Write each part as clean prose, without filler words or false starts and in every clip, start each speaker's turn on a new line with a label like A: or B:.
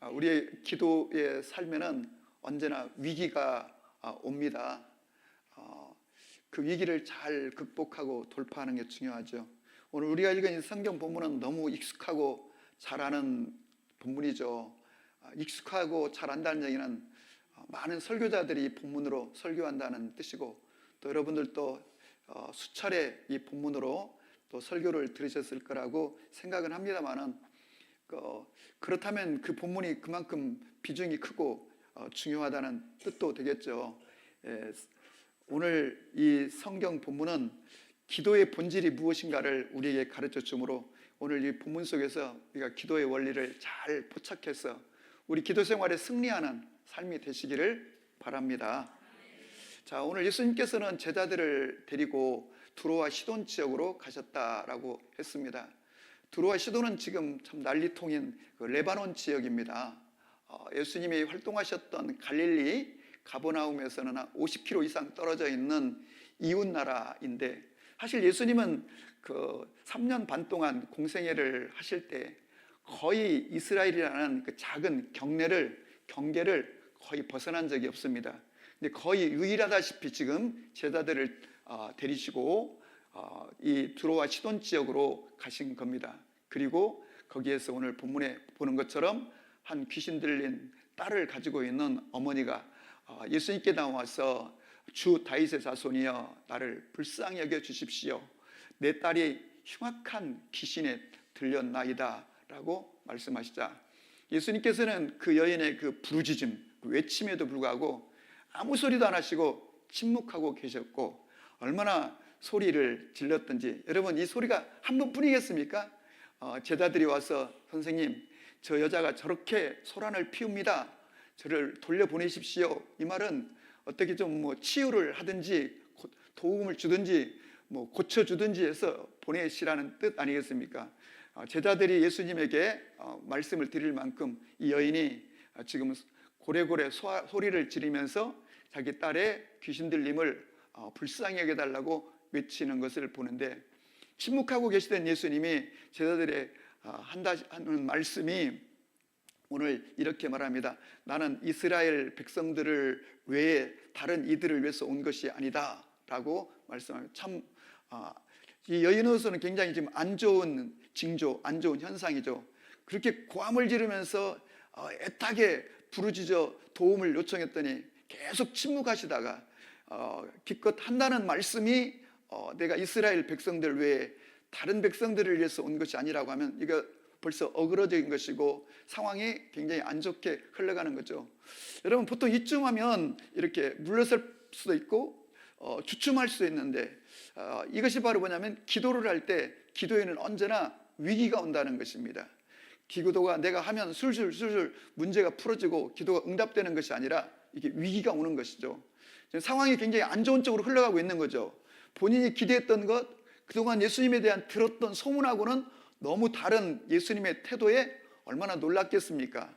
A: 우리의 기도의 삶에는 언제나 위기가 옵니다. 그 위기를 잘 극복하고 돌파하는 게 중요하죠. 오늘 우리가 읽은 이 성경 본문은 너무 익숙하고 잘 아는 본문이죠. 익숙하고 잘 안다는 얘기는 많은 설교자들이 이 본문으로 설교한다는 뜻이고, 또 여러분들도 수차례 이 본문으로 또 설교를 들으셨을 거라고 생각은 합니다만은, 그렇다면 그 본문이 그만큼 비중이 크고 중요하다는 뜻도 되겠죠. 오늘 이 성경 본문은 기도의 본질이 무엇인가를 우리에게 가르쳐 주므로, 오늘 이 본문 속에서 우리가 기도의 원리를 잘 포착해서 우리 기도 생활에 승리하는 삶이 되시기를 바랍니다. 자, 오늘 예수님께서는 제자들을 데리고 두로와 시돈 지역으로 가셨다라고 했습니다. 두로와 시돈은 지금 참 난리통인 그 레바논 지역입니다. 예수님이 활동하셨던 갈릴리 가버나움에서는 한 50km 이상 떨어져 있는 이웃 나라인데, 사실 예수님은 그 3년 반 동안 공생애를 하실 때 거의 이스라엘이라는 그 작은 경계를 거의 벗어난 적이 없습니다. 근데 거의 유일하다시피 지금 제자들을 데리시고 이 두로와 시돈 지역으로 가신 겁니다. 그리고 거기에서 오늘 본문에 보는 것처럼 한 귀신 들린 딸을 가지고 있는 어머니가 예수님께 나와서 주 다윗의 자손이여 나를 불쌍히 여겨 주십시오. 내 딸이 흉악한 귀신에 들렸나이다 라고 말씀하시자, 예수님께서는 그 여인의 그 부르짖음, 그 외침에도 불구하고 아무 소리도 안 하시고 침묵하고 계셨고, 얼마나 소리를 질렀던지, 여러분 이 소리가 한 번뿐이겠습니까? 제자들이 와서 선생님, 저 여자가 저렇게 소란을 피웁니다. 저를 돌려보내십시오. 이 말은 어떻게 좀 치유를 하든지 도움을 주든지 고쳐주든지 해서 보내시라는 뜻 아니겠습니까? 제자들이 예수님에게 말씀을 드릴 만큼 이 여인이 지금 고래고래 소리를 지르면서 자기 딸의 귀신 들림을 불쌍히 여겨달라고 외치는 것을 보는데, 침묵하고 계시던 예수님이 제자들의 하는 말씀이 오늘 이렇게 말합니다. 나는 이스라엘 백성들을 외에 다른 이들을 위해서 온 것이 아니다 라고 말씀합니다. 참 이 여인으로서는 굉장히 지금 안 좋은 징조, 안 좋은 현상이죠. 그렇게 고함을 지르면서 애타게 부르짖어 도움을 요청했더니 계속 침묵하시다가 기껏 한다는 말씀이 내가 이스라엘 백성들 외에 다른 백성들을 위해서 온 것이 아니라고 하면, 이거 벌써 어그러진 것이고 상황이 굉장히 안 좋게 흘러가는 거죠. 여러분, 보통 이쯤 하면 이렇게 물러설 수도 있고 주춤할 수도 있는데, 이것이 바로 뭐냐면 기도를 할 때 기도에는 언제나 위기가 온다는 것입니다. 기도가 내가 하면 술술 문제가 풀어지고 기도가 응답되는 것이 아니라 이게 위기가 오는 것이죠. 상황이 굉장히 안 좋은 쪽으로 흘러가고 있는 거죠. 본인이 기대했던 것, 그동안 예수님에 대한 들었던 소문하고는 너무 다른 예수님의 태도에 얼마나 놀랐겠습니까?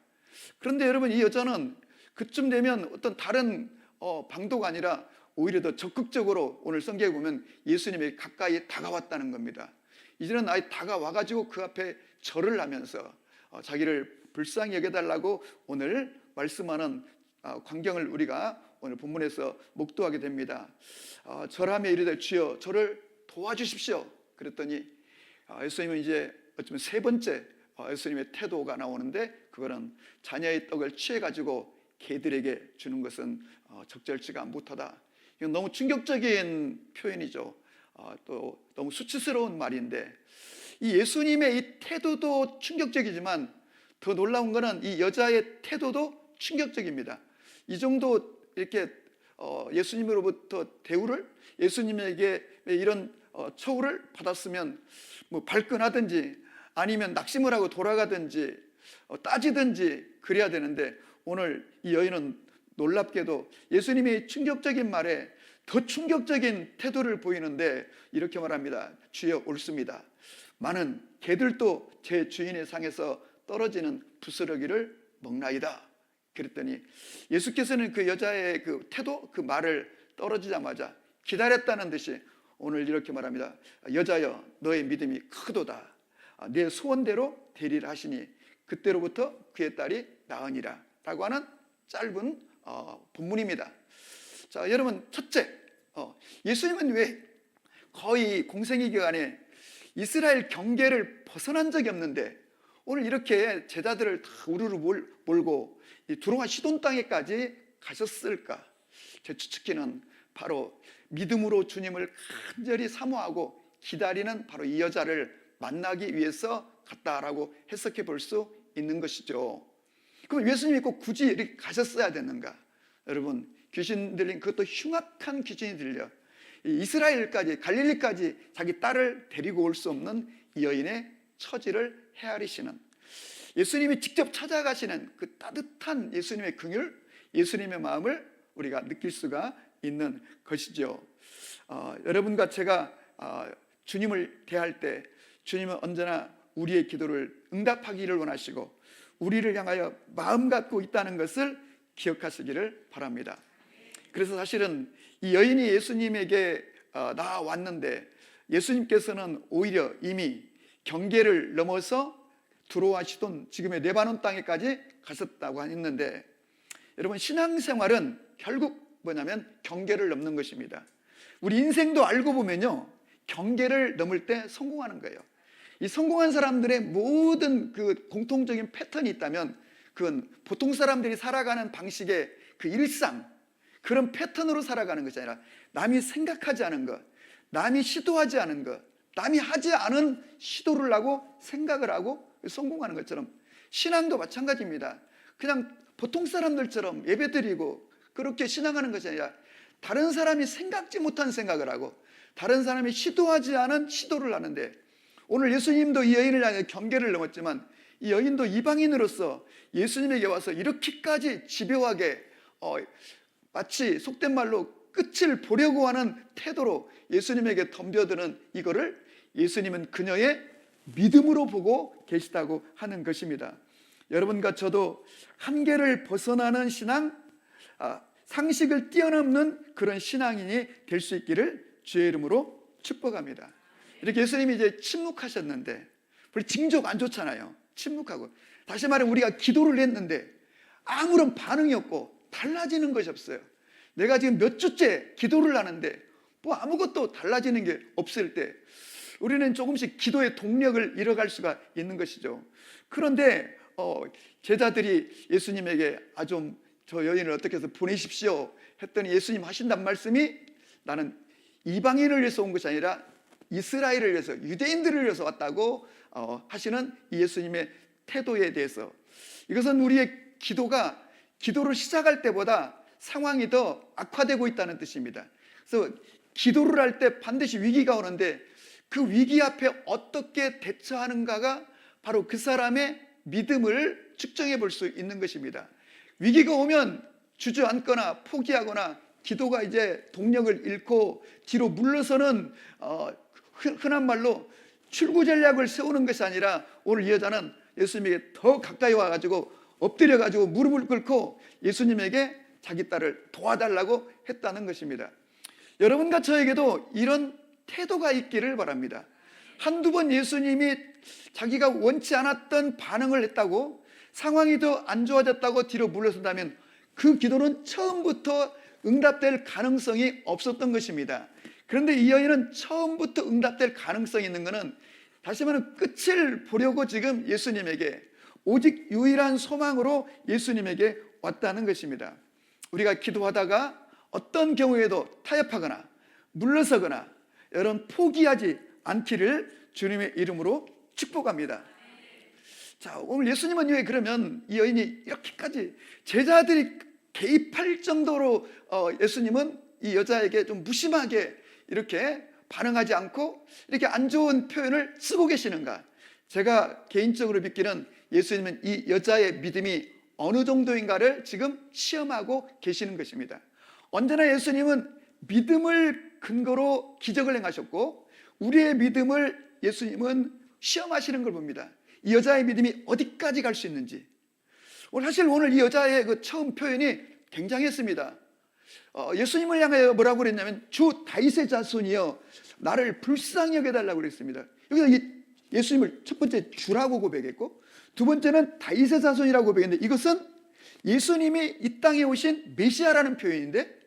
A: 그런데 여러분, 이 여자는 그쯤 되면 어떤 다른 방도가 아니라 오히려 더 적극적으로 오늘 성경에 보면 예수님이 가까이 다가왔다는 겁니다. 이제는 아예 다가와가지고 그 앞에 절을 하면서 자기를 불쌍히 여겨달라고 오늘 말씀하는 광경을 우리가 오늘 본문에서 목도하게 됩니다. 절하며 이르되 주여 저를 도와주십시오. 그랬더니 예수님은 이제 어쩌면 세 번째 예수님의 태도가 나오는데, 그거는 자녀의 떡을 취해가지고 개들에게 주는 것은 적절치가 못하다. 이건 너무 충격적인 표현이죠. 또 너무 수치스러운 말인데, 이 예수님의 이 태도도 충격적이지만 더 놀라운 것은 이 여자의 태도도 충격적입니다. 이 정도 이렇게 예수님으로부터 대우를, 예수님에게 이런 처우를 받았으면 발끈하든지 아니면 낙심을 하고 돌아가든지 따지든지 그래야 되는데, 오늘 이 여인은 놀랍게도 예수님의 충격적인 말에 더 충격적인 태도를 보이는데 이렇게 말합니다. 주여 옳습니다. 많은 개들도 제 주인의 상에서 떨어지는 부스러기를 먹나이다. 그랬더니 예수께서는 그 여자의 그 태도, 그 말을 떨어지자마자 기다렸다는 듯이 오늘 이렇게 말합니다. 여자여 너의 믿음이 크도다. 내 소원대로 되리라 하시니 그때로부터 그의 딸이 낳으니라 라고 하는 짧은 본문입니다. 자, 여러분, 첫째, 예수님은 왜 거의 공생애 기간에 이스라엘 경계를 벗어난 적이 없는데 오늘 이렇게 제자들을 다 우르르 몰고 이 두로와 시돈 땅에까지 가셨을까? 제 추측기는 바로 믿음으로 주님을 간절히 사모하고 기다리는 바로 이 여자를 만나기 위해서 갔다라고 해석해 볼 수 있는 것이죠. 그럼 예수님이 꼭 굳이 이렇게 가셨어야 되는가? 여러분, 귀신 들린 그것도 흉악한 귀신이 들려 이스라엘까지 갈릴리까지 자기 딸을 데리고 올 수 없는 이 여인의 처지를 헤아리시는, 예수님이 직접 찾아가시는 그 따뜻한 예수님의 긍휼, 예수님의 마음을 우리가 느낄 수가 있는 것이죠. 여러분과 제가 주님을 대할 때 주님은 언제나 우리의 기도를 응답하기를 원하시고 우리를 향하여 마음 갖고 있다는 것을 기억하시기를 바랍니다. 그래서 사실은 이 여인이 예수님에게 나왔는데 예수님께서는 오히려 이미 경계를 넘어서 두로와 시돈, 지금의 레바논 땅에까지 가셨다고 했는데, 여러분, 신앙생활은 결국 뭐냐면 경계를 넘는 것입니다. 우리 인생도 알고 보면요, 경계를 넘을 때 성공하는 거예요. 이 성공한 사람들의 모든 그 공통적인 패턴이 있다면 그건 보통 사람들이 살아가는 방식의 그 일상, 그런 패턴으로 살아가는 것이 아니라 남이 생각하지 않은 것, 남이 시도하지 않은 것, 남이 하지 않은 시도를 하고 생각을 하고 성공하는 것처럼 신앙도 마찬가지입니다. 그냥 보통 사람들처럼 예배드리고 그렇게 신앙하는 것이 아니라 다른 사람이 생각지 못한 생각을 하고 다른 사람이 시도하지 않은 시도를 하는데, 오늘 예수님도 이 여인을 향해 경계를 넘었지만 이 여인도 이방인으로서 예수님에게 와서 이렇게까지 집요하게 마치 속된 말로 끝을 보려고 하는 태도로 예수님에게 덤벼드는 이거를 예수님은 그녀의 믿음으로 보고 계시다고 하는 것입니다. 여러분과 저도 한계를 벗어나는 신앙, 상식을 뛰어넘는 그런 신앙인이 될 수 있기를 주의 이름으로 축복합니다. 이렇게 예수님이 이제 침묵하셨는데, 우리 징조가 안 좋잖아요. 침묵하고. 다시 말해 우리가 기도를 했는데 아무런 반응이 없고 달라지는 것이 없어요. 내가 지금 몇 주째 기도를 하는데 뭐 아무것도 달라지는 게 없을 때 우리는 조금씩 기도의 동력을 잃어갈 수가 있는 것이죠. 그런데 제자들이 예수님에게 좀 저 여인을 어떻게 해서 보내십시오 했더니 예수님 하신단 말씀이, 나는 이방인을 위해서 온 것이 아니라 이스라엘을 위해서, 유대인들을 위해서 왔다고 하시는 이 예수님의 태도에 대해서, 이것은 우리의 기도를 시작할 때보다 상황이 더 악화되고 있다는 뜻입니다. 그래서 기도를 할 때 반드시 위기가 오는데 그 위기 앞에 어떻게 대처하는가가 바로 그 사람의 믿음을 측정해 볼 수 있는 것입니다. 위기가 오면 주저앉거나 포기하거나 기도가 이제 동력을 잃고 뒤로 물러서는 흔한 말로 출구 전략을 세우는 것이 아니라, 오늘 이 여자는 예수님에게 더 가까이 와가지고 엎드려가지고 무릎을 꿇고 예수님에게 자기 딸을 도와달라고 했다는 것입니다. 여러분과 저에게도 이런 태도가 있기를 바랍니다. 한두 번 예수님이 자기가 원치 않았던 반응을 했다고, 상황이 더 안 좋아졌다고 뒤로 물러선다면 그 기도는 처음부터 응답될 가능성이 없었던 것입니다. 그런데 이 여인은 처음부터 응답될 가능성이 있는 것은, 다시 말하면 끝을 보려고 지금 예수님에게, 오직 유일한 소망으로 예수님에게 왔다는 것입니다. 우리가 기도하다가 어떤 경우에도 타협하거나 물러서거나 여러분 포기하지 않기를 주님의 이름으로 축복합니다. 자, 오늘 예수님은 왜 그러면 이 여인이 이렇게까지 제자들이 개입할 정도로 예수님은 이 여자에게 좀 무심하게 이렇게 반응하지 않고 이렇게 안 좋은 표현을 쓰고 계시는가? 제가 개인적으로 믿기는 예수님은 이 여자의 믿음이 어느 정도인가를 지금 시험하고 계시는 것입니다. 언제나 예수님은 믿음을 근거로 기적을 행하셨고 우리의 믿음을 예수님은 시험하시는 걸 봅니다. 이 여자의 믿음이 어디까지 갈 수 있는지. 사실 오늘 이 여자의 그 처음 표현이 굉장했습니다. 예수님을 향하여 뭐라고 그랬냐면, 주 다윗의 자손이여 나를 불쌍히 여겨달라고 그랬습니다. 여기서 이 예수님을 첫 번째 주라고 고백했고, 두 번째는 다윗의 자손이라고 고백했는데, 이것은 예수님이 이 땅에 오신 메시아라는 표현인데,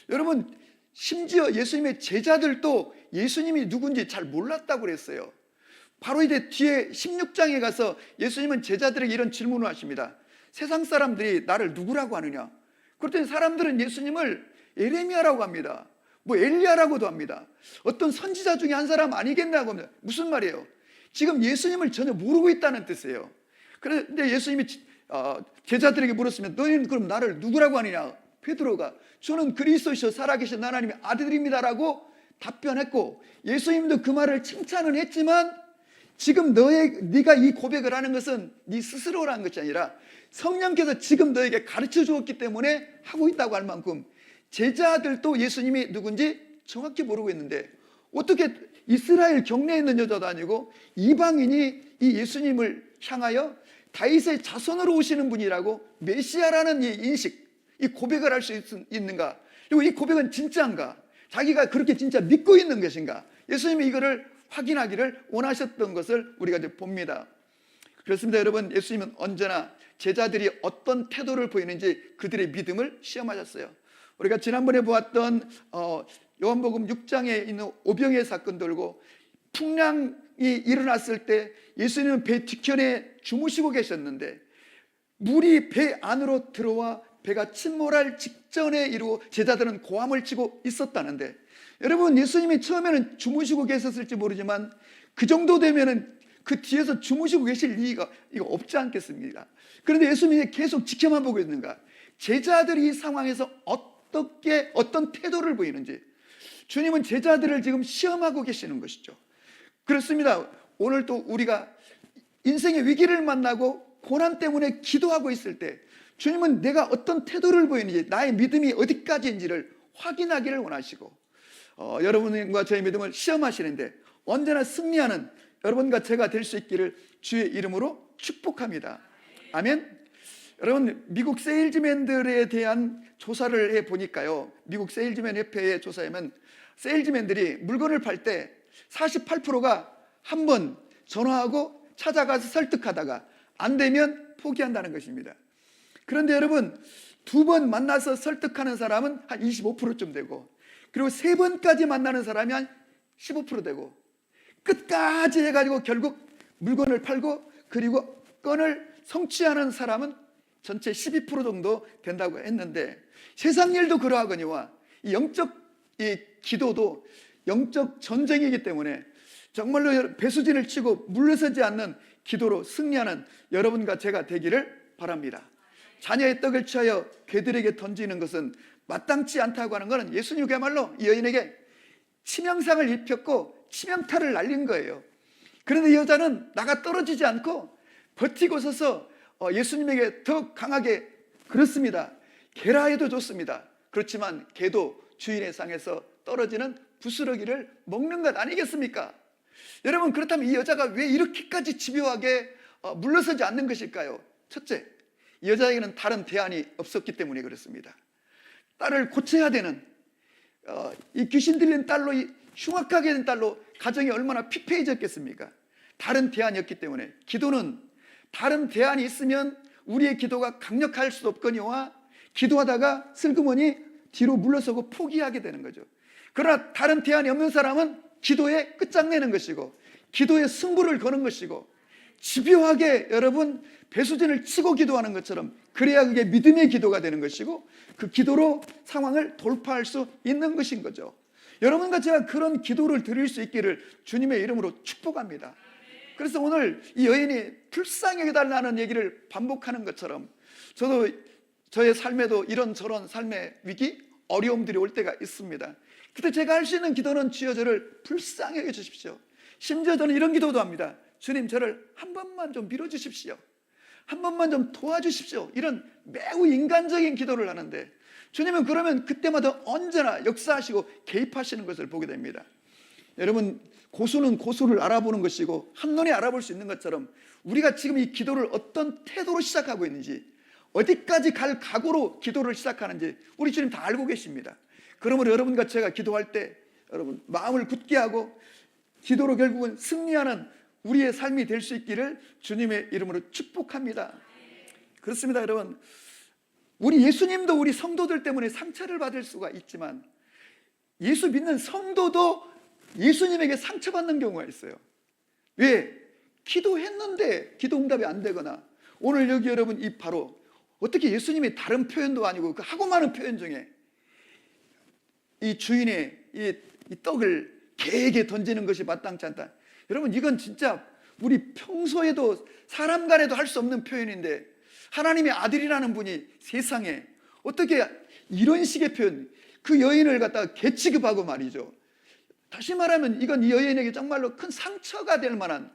A: 여러분 심지어 예수님의 제자들도 예수님이 누군지 잘 몰랐다고 그랬어요. 바로 이제 뒤에 16장에 가서 예수님은 제자들에게 이런 질문을 하십니다. 세상 사람들이 나를 누구라고 하느냐? 그랬더니 사람들은 예수님을 예레미야라고 합니다. 뭐 엘리야라고도 합니다. 어떤 선지자 중에 한 사람 아니겠냐고 합니다. 무슨 말이에요? 지금 예수님을 전혀 모르고 있다는 뜻이에요. 그런데 예수님이 제자들에게 물었으면 너희는 그럼 나를 누구라고 하느냐? 베드로가 저는 그리스도시요 살아계신 하나님의 아들입니다라고 답변했고, 예수님도 그 말을 칭찬은 했지만 지금 네가 이 고백을 하는 것은 네 스스로라는 것이 아니라 성령께서 지금 너에게 가르쳐 주었기 때문에 하고 있다고 할 만큼 제자들도 예수님이 누군지 정확히 모르고 있는데, 어떻게 이스라엘 경내에 있는 여자도 아니고 이방인이 이 예수님을 향하여 다윗의 자손으로 오시는 분이라고 메시아라는 이 인식, 이 고백을 할 수 있는가? 그리고 이 고백은 진짜인가? 자기가 그렇게 진짜 믿고 있는 것인가? 예수님이 이거를 확인하기를 원하셨던 것을 우리가 이제 봅니다. 그렇습니다. 여러분, 예수님은 언제나 제자들이 어떤 태도를 보이는지 그들의 믿음을 시험하셨어요. 우리가 지난번에 보았던 요한복음 6장에 있는 오병이의 사건 들고 풍랑이 일어났을 때 예수님은 배 뒤편에 주무시고 계셨는데 물이 배 안으로 들어와 배가 침몰할 직전에 이루고 제자들은 고함을 치고 있었다는데, 여러분 예수님이 처음에는 주무시고 계셨을지 모르지만 그 정도 되면은 그 뒤에서 주무시고 계실 이유가 없지 않겠습니까? 그런데 예수님이 계속 지켜만 보고 있는가? 제자들이 이 상황에서 어떤 태도를 보이는지, 주님은 제자들을 지금 시험하고 계시는 것이죠. 그렇습니다. 오늘 또 우리가 인생의 위기를 만나고 고난 때문에 기도하고 있을 때 주님은 내가 어떤 태도를 보이는지, 나의 믿음이 어디까지인지를 확인하기를 원하시고 여러분과 저의 믿음을 시험하시는데 언제나 승리하는 여러분과 제가 될 수 있기를 주의 이름으로 축복합니다. 아멘. 여러분, 미국 세일즈맨들에 대한 조사를 해보니까요, 미국 세일즈맨 협회의 조사에는 세일즈맨들이 물건을 팔 때 48%가 한 번 전화하고 찾아가서 설득하다가 안 되면 포기한다는 것입니다. 그런데 여러분, 두 번 만나서 설득하는 사람은 한 25%쯤 되고, 그리고 세 번까지 만나는 사람이 한 15% 되고, 끝까지 해가지고 결국 물건을 팔고 그리고 건을 성취하는 사람은 전체 12% 정도 된다고 했는데, 세상 일도 그러하거니와 이 영적 이 기도도 영적 전쟁이기 때문에 정말로 배수진을 치고 물러서지 않는 기도로 승리하는 여러분과 제가 되기를 바랍니다. 자녀의 떡을 취하여 개들에게 던지는 것은 마땅치 않다고 하는 것은 예수님 그야말로 이 여인에게 치명상을 입혔고 치명타를 날린 거예요. 그런데 이 여자는 나가 떨어지지 않고 버티고 서서 예수님에게 더 강하게, 그렇습니다, 개라 해도 좋습니다. 그렇지만 개도 주인의 상에서 떨어지는 부스러기를 먹는 것 아니겠습니까? 여러분, 그렇다면 이 여자가 왜 이렇게까지 집요하게 물러서지 않는 것일까요? 첫째, 이 여자에게는 다른 대안이 없었기 때문에 그렇습니다. 딸을 고쳐야 되는 이 귀신 들린 딸로, 이 흉악하게 된 딸로 가정이 얼마나 피폐해졌겠습니까? 다른 대안이 없기 때문에. 기도는 다른 대안이 있으면 우리의 기도가 강력할 수도 없거니와 기도하다가 슬그머니 뒤로 물러서고 포기하게 되는 거죠. 그러나 다른 대안이 없는 사람은 기도에 끝장내는 것이고 기도에 승부를 거는 것이고 집요하게 여러분 배수진을 치고 기도하는 것처럼, 그래야 그게 믿음의 기도가 되는 것이고 그 기도로 상황을 돌파할 수 있는 것인 거죠. 여러분과 제가 그런 기도를 드릴 수 있기를 주님의 이름으로 축복합니다. 그래서 오늘 이 여인이 불쌍히 해달라는 얘기를 반복하는 것처럼 저도 저의 삶에도 이런저런 삶의 위기, 어려움들이 올 때가 있습니다. 그때 제가 할 수 있는 기도는 주여 저를 불쌍히 해 주십시오. 심지어 저는 이런 기도도 합니다. 주님, 저를 한 번만 좀 밀어주십시오. 한 번만 좀 도와주십시오. 이런 매우 인간적인 기도를 하는데 주님은 그러면 그때마다 언제나 역사하시고 개입하시는 것을 보게 됩니다. 여러분, 고수는 고수를 알아보는 것이고 한눈에 알아볼 수 있는 것처럼 우리가 지금 이 기도를 어떤 태도로 시작하고 있는지, 어디까지 갈 각오로 기도를 시작하는지 우리 주님 다 알고 계십니다. 그러므로 여러분과 제가 기도할 때 여러분 마음을 굳게 하고 기도로 결국은 승리하는 우리의 삶이 될 수 있기를 주님의 이름으로 축복합니다. 그렇습니다, 여러분. 우리 예수님도 우리 성도들 때문에 상처를 받을 수가 있지만 예수 믿는 성도도 예수님에게 상처받는 경우가 있어요. 왜? 기도했는데 기도 응답이 안 되거나, 오늘 여기 여러분 이 바로 어떻게 예수님이 다른 표현도 아니고 그 하고 많은 표현 중에 이 주인의 이 떡을 개에게 던지는 것이 마땅치 않다. 여러분, 이건 진짜 우리 평소에도 사람 간에도 할 수 없는 표현인데 하나님의 아들이라는 분이 세상에 어떻게 이런 식의 표현, 그 여인을 갖다가 개 취급하고 말이죠. 다시 말하면 이건 이 여인에게 정말로 큰 상처가 될 만한,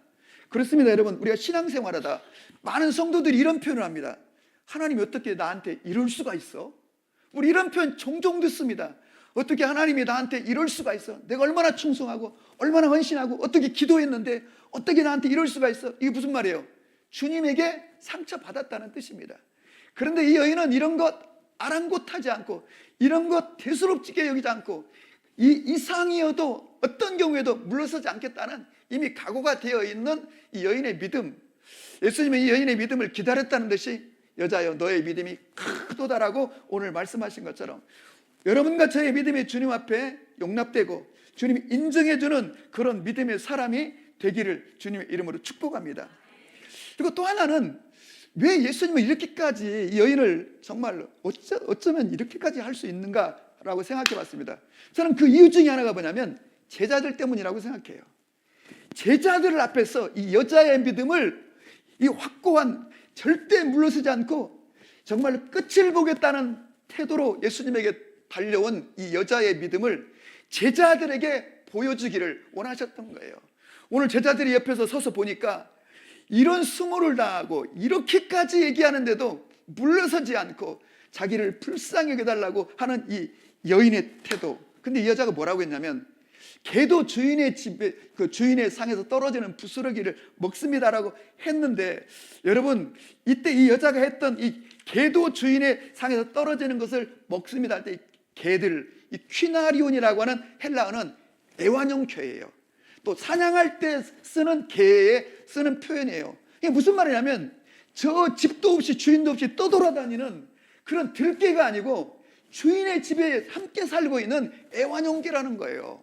A: 그렇습니다, 여러분. 우리가 신앙생활하다 많은 성도들이 이런 표현을 합니다. 하나님이 어떻게 나한테 이럴 수가 있어? 우리 이런 표현 종종 듣습니다. 어떻게 하나님이 나한테 이럴 수가 있어? 내가 얼마나 충성하고 얼마나 헌신하고 어떻게 기도했는데 어떻게 나한테 이럴 수가 있어? 이게 무슨 말이에요? 주님에게 상처받았다는 뜻입니다. 그런데 이 여인은 이런 것 아랑곳하지 않고, 이런 것 대수롭지게 여기지 않고, 이 이상이어도 어떤 경우에도 물러서지 않겠다는 이미 각오가 되어 있는 이 여인의 믿음, 예수님은 이 여인의 믿음을 기다렸다는 듯이 여자여 너의 믿음이 크도다라고 오늘 말씀하신 것처럼 여러분과 저의 믿음이 주님 앞에 용납되고 주님이 인정해주는 그런 믿음의 사람이 되기를 주님의 이름으로 축복합니다. 그리고 또 하나는, 왜 예수님은 이렇게까지 이 여인을 정말 어쩌면 이렇게까지 할 수 있는가라고 생각해 봤습니다. 저는 그 이유 중에 하나가 뭐냐면 제자들 때문이라고 생각해요. 제자들 앞에서 이 여자의 믿음을, 이 확고한, 절대 물러서지 않고 정말 끝을 보겠다는 태도로 예수님에게 달려온 이 여자의 믿음을 제자들에게 보여주기를 원하셨던 거예요. 오늘 제자들이 옆에서 서서 보니까 이런 수모를 당하고 이렇게까지 얘기하는데도 물러서지 않고 자기를 불쌍히 여겨달라고 하는 이 여인의 태도. 근데 이 여자가 뭐라고 했냐면, 개도 주인의 집에, 그 주인의 상에서 떨어지는 부스러기를 먹습니다라고 했는데, 여러분, 이때 이 여자가 했던 이 개도 주인의 상에서 떨어지는 것을 먹습니다 할 때 이 개들, 이 퀴나리온이라고 하는 헬라어는 애완용표예요. 또 사냥할 때 쓰는 개에 쓰는 표현이에요. 이게 무슨 말이냐면 저 집도 없이 주인도 없이 떠돌아다니는 그런 들개가 아니고 주인의 집에 함께 살고 있는 애완용개라는 거예요.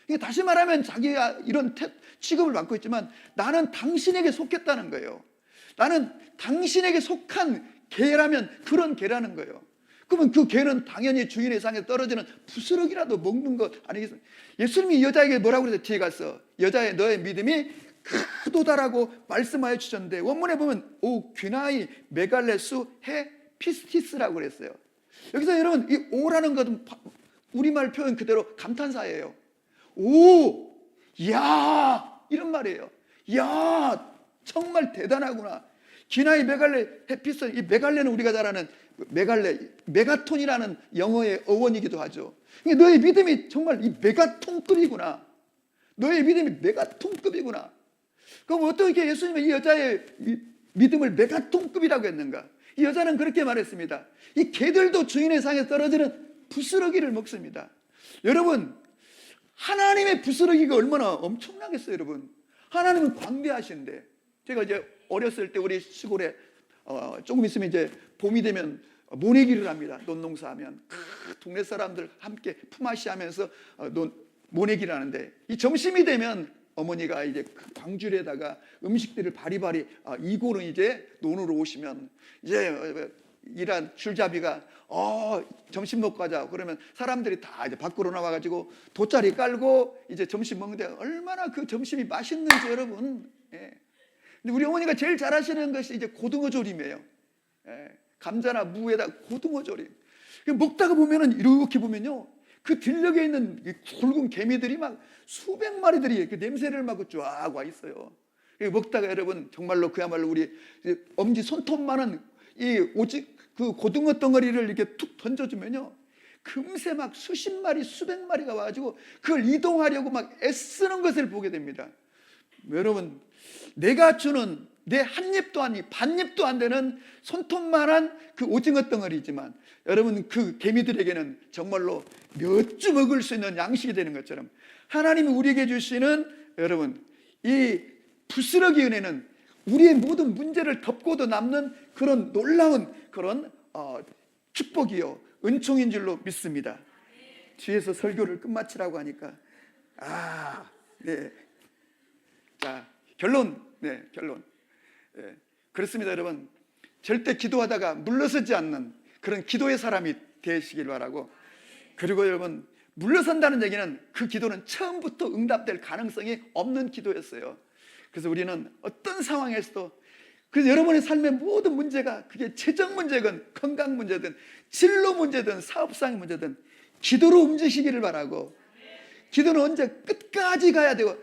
A: 이게 다시 말하면 자기가 이런 취급을 받고 있지만 나는 당신에게 속했다는 거예요. 나는 당신에게 속한 개라면 그런 개라는 거예요. 그러면 그 개는 당연히 주인의 상에 떨어지는 부스러기라도 먹는 것 아니겠습니까? 예수님이 이 여자에게 뭐라고 그랬어요? 뒤에 가서 여자의 너의 믿음이 크도다라고 말씀하여 주셨는데, 원문에 보면 오 귀나이 메갈레수 해 피스티스라고 그랬어요. 여기서 여러분 이 오라는 것은 우리말 표현 그대로 감탄사예요. 오, 야, 이런 말이에요. 야, 정말 대단하구나. 기나이 메갈레 헤피스, 이 메갈레는 우리가 잘 아는 메갈레, 메가톤이라는 영어의 어원이기도 하죠. 너의 믿음이 정말 이 메가톤급이구나. 너의 믿음이 메가톤급이구나. 그럼 어떻게 예수님은 이 여자의 믿음을 메가톤급이라고 했는가? 이 여자는 그렇게 말했습니다. 이 개들도 주인의 상에 떨어지는 부스러기를 먹습니다. 여러분, 하나님의 부스러기가 얼마나 엄청나겠어요, 여러분. 하나님은 광대하신데, 제가 이제 어렸을 때 우리 시골에 조금 있으면 이제 봄이 되면 모내기를 합니다. 논농사하면 동네 사람들 함께 품앗이 하면서 모내기를 하는데, 이 점심이 되면 어머니가 이제 광줄에다가 음식들을 바리바리 이고는 이제 논으로 오시면 이제 일한 줄잡이가 점심 먹고 가자 그러면 사람들이 다 이제 밖으로 나와가지고 돗자리 깔고 이제 점심 먹는데 얼마나 그 점심이 맛있는지 여러분. 예. 근데 우리 어머니가 제일 잘하시는 것이 이제 고등어 조림이에요. 예. 감자나 무에다 고등어 조림. 먹다가 보면은 이렇게 보면요, 그 들녘에 있는 굵은 개미들이 막 수백 마리들이 그 냄새를 맡고 쫙 와 있어요. 먹다가 여러분 정말로 그야말로 우리 엄지 손톱만한 이 오직 그 고등어 덩어리를 이렇게 툭 던져주면요, 금세 막 수십 마리 수백 마리가 와가지고 그걸 이동하려고 막 애쓰는 것을 보게 됩니다. 여러분, 내가 주는 내 한 입도 아니 반입도 안 되는 손톱만한 그 오징어 덩어리지만 여러분 그 개미들에게는 정말로 몇 주 먹을 수 있는 양식이 되는 것처럼 하나님이 우리에게 주시는 여러분 이 부스러기 은혜는 우리의 모든 문제를 덮고도 남는 그런 놀라운 그런 축복이요 은총인 줄로 믿습니다. 뒤에서 설교를 끝마치라고 하니까 네. 자, 결론. 그렇습니다, 여러분. 절대 기도하다가 물러서지 않는 그런 기도의 사람이 되시길 바라고. 그리고 여러분, 물러선다는 얘기는 그 기도는 처음부터 응답될 가능성이 없는 기도였어요. 그래서 우리는 어떤 상황에서도, 그래서 여러분의 삶의 모든 문제가 그게 재정 문제든 건강 문제든 진로 문제든 사업상 문제든 기도로 움직이기를 바라고. 기도는 언제 끝까지 가야 되고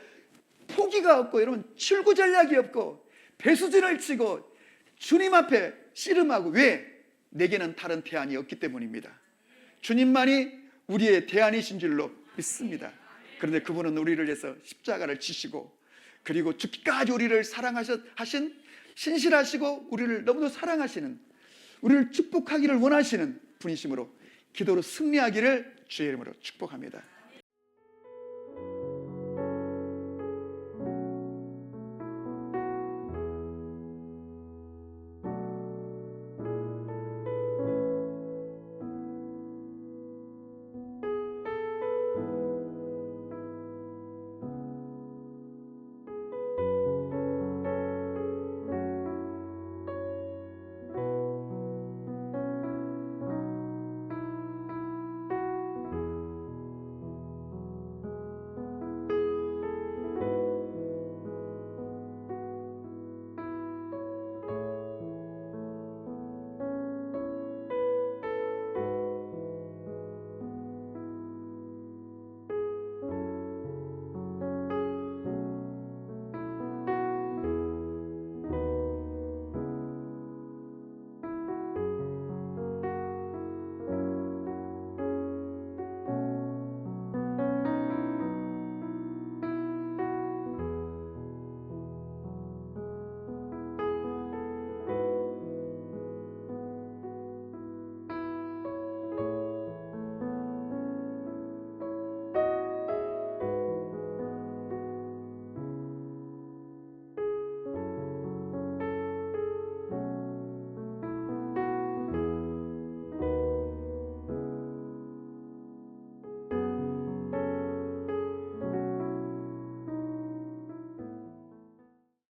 A: 포기가 없고 여러분 출구 전략이 없고 배수진을 치고 주님 앞에 씨름하고. 왜? 내게는 다른 대안이 없기 때문입니다. 주님만이 우리의 대안이신 줄로 믿습니다. 그런데 그분은 우리를 위해서 십자가를 지시고 그리고 죽기까지 우리를 사랑하신 신실하시고 우리를 너무도 사랑하시는, 우리를 축복하기를 원하시는 분이시므로 기도로 승리하기를 주의 이름으로 축복합니다.